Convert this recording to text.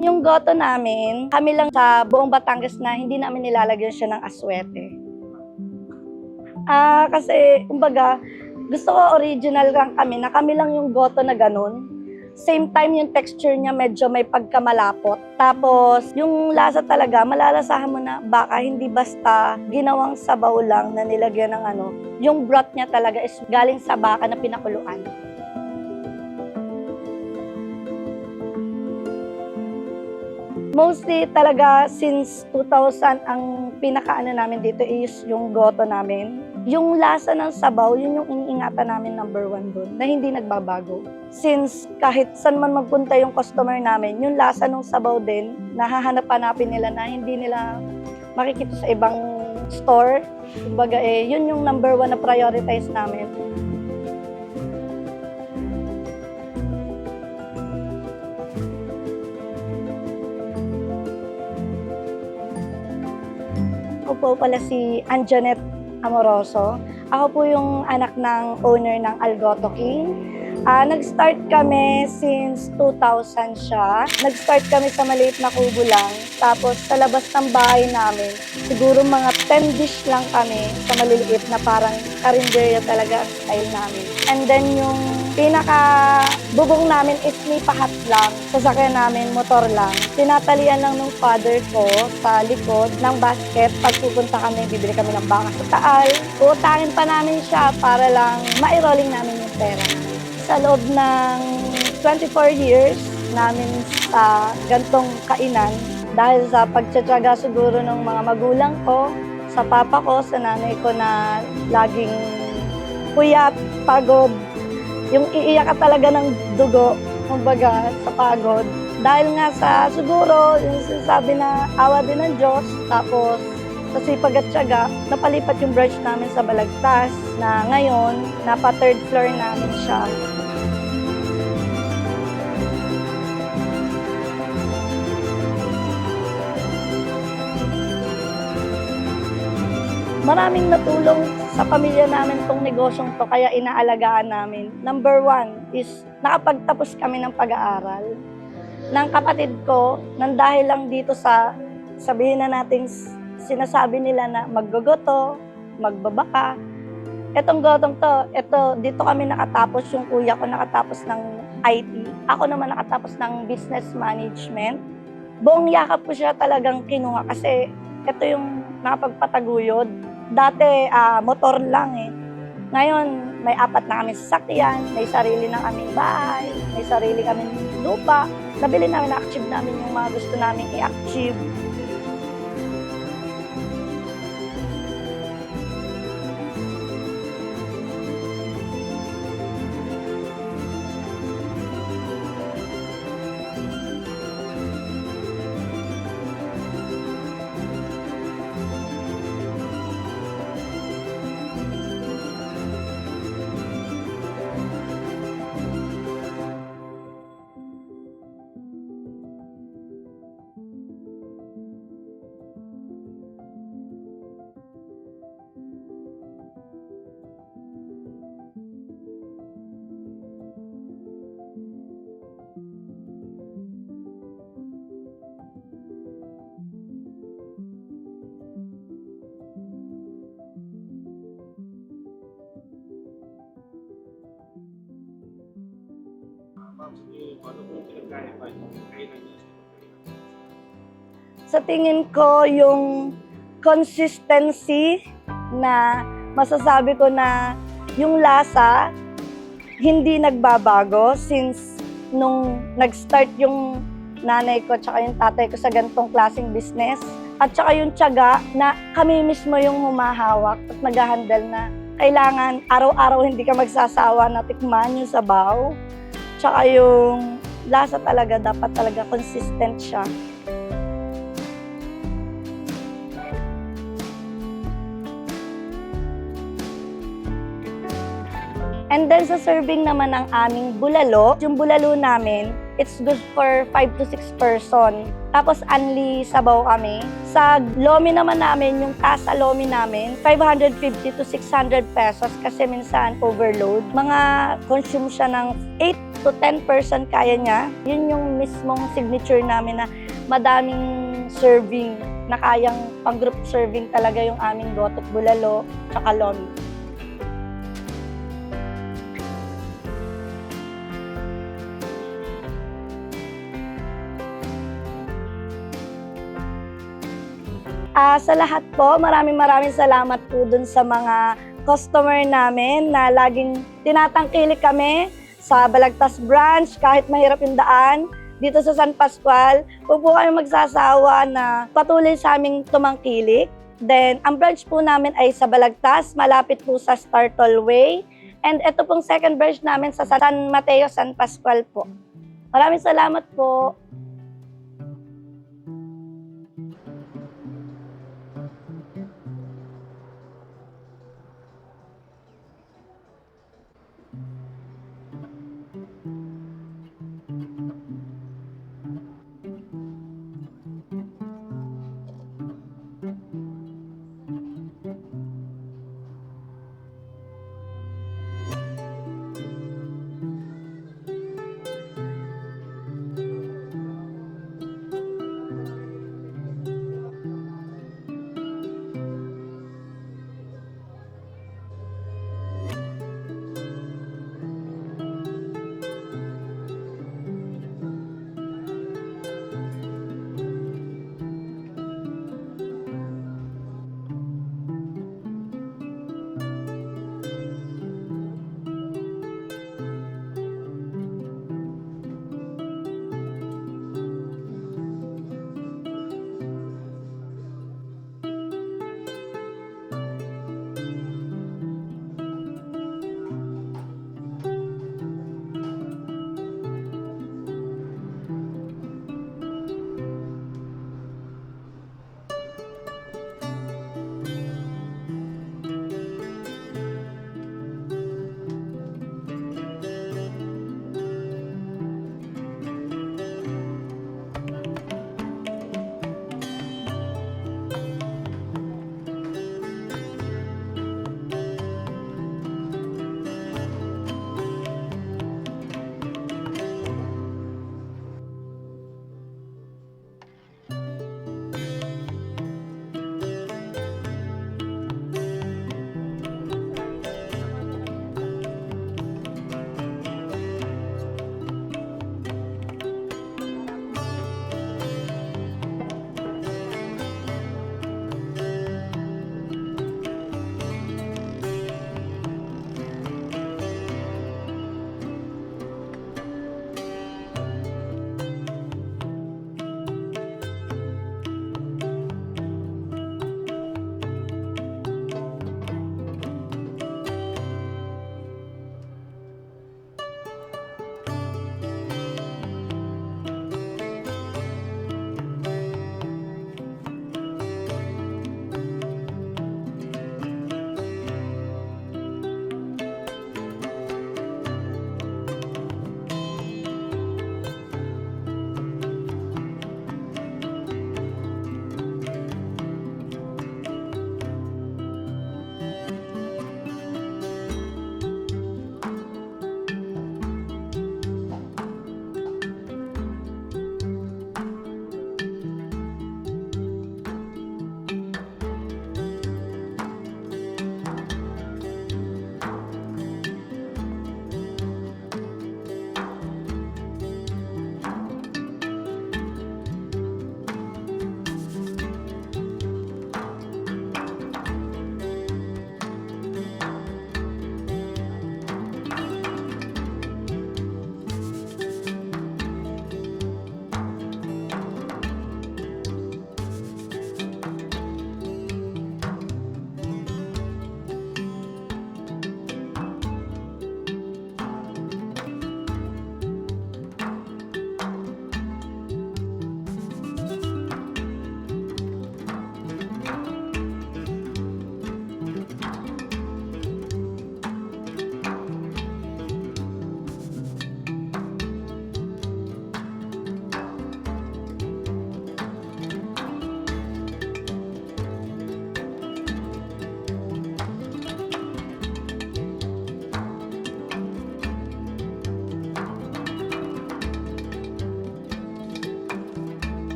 Yung goto namin, kami lang sa buong Batangas na hindi namin nilalagyan siya ng aswete. Kasi, kumbaga, gusto ko original lang kami, na kami lang yung goto na ganun. Same time, yung texture niya medyo may pagkamalapot. Tapos, yung lasa talaga, malalasahan mo na baka hindi basta ginawang sabaw lang na nilagyan ng ano. Yung broth niya talaga is galing sa baka na pinakuluan. Mostly talaga since 2000 ang pinakaano namin dito is yung goto namin. Yung lasa ng sabaw, yun yung iniingatan namin #1 doon, na hindi nagbabago. Since kahit saan man magpunta yung customer namin, yung lasa ng sabaw din, nahahanap-hanapin nila na hindi nila makikita sa ibang store. Kumbaga yun yung #1 na prioritize namin. Ako po pala si Anjanette Amoroso. Ako po yung anak ng owner ng Algoto King. Nag-start kami since 2000 siya. Nag-start kami sa maliit na kubo lang. Tapos sa labas ng bahay namin, siguro mga 10 dish lang kami sa maliliit na parang karinderya talaga ang style namin. And then yung pinaka-bubong namin is may pahat lang. Sasakyan namin, motor lang. Tinatalian lang ng father ko sa likod ng basket. Pag pupunta kami, bibili kami ng baka sa Taal. Uutangin pa namin siya para lang mairolling namin yung pera. Sa loob ng 24 years namin sa gantong kainan, dahil sa pagtsatsaga siguro ng mga magulang ko, sa papa ko, sa nanay ko na laging puyat, pagod, yung iiyak ka talaga ng dugo, kumbaga, sa pagod. Dahil nga sa siguro, yung sinasabi na awa din ng Diyos, tapos sa sipag at tiyaga, napalipat yung branch namin sa Balagtas, na ngayon, napa 3rd floor namin siya. Maraming natulong sa pamilya namin tong negosyong to, kaya inaalagaan namin. #1 is nakapagtapos kami ng pag-aaral ng kapatid ko, nang dahil lang dito sa, sabihin na natin, sinasabi nila na maggogoto, magbabaka. Etong gotong to, dito kami nakatapos, yung kuya ko nakatapos ng IT. Ako naman nakatapos ng business management. Buong yakap ko siya talagang kinuha kasi ito yung nakapagpataguyod. Dati, motor lang eh. Ngayon, may 4 na kami sasakyan, may sarili na kaming bahay, may sarili kaming lupa. Nabili namin, na-achieve namin yung mga gusto namin i-achieve. Sa tingin ko, yung consistency na masasabi ko na yung lasa hindi nagbabago since nung nag-start yung nanay ko at yung tatay ko sa ganitong klaseng business. At saka yung tiyaga na kami mismo yung humahawak at nag-handle na kailangan araw-araw hindi ka magsasawa na tikman yung sabaw. Tsaka yung lasa talaga, dapat talaga consistent siya. And then sa serving naman ng aming bulalo, yung bulalo namin, it's good for 5 to 6 person. Tapos only sabaw kami. Sa lomi naman namin, yung tasa lomi namin, 550 to 600 pesos kasi minsan overload. Mga consume siya ng 8 to 10 person kaya niya. Yun yung mismong signature namin na madaming serving na kayang pang-group serving talaga yung aming goto't bulalo tsaka lomi. Sa lahat po, maraming salamat po dun sa mga customer namin na laging tinatangkilik kami sa Balagtas branch kahit mahirap yung daan. Dito sa San Pascual, huwag po kami magsasawa na patuloy sa aming tumangkilik. Then, ang branch po namin ay sa Balagtas, malapit po sa Star Tollway. And ito pong second branch namin sa San Mateo, San Pascual po. Maraming salamat po.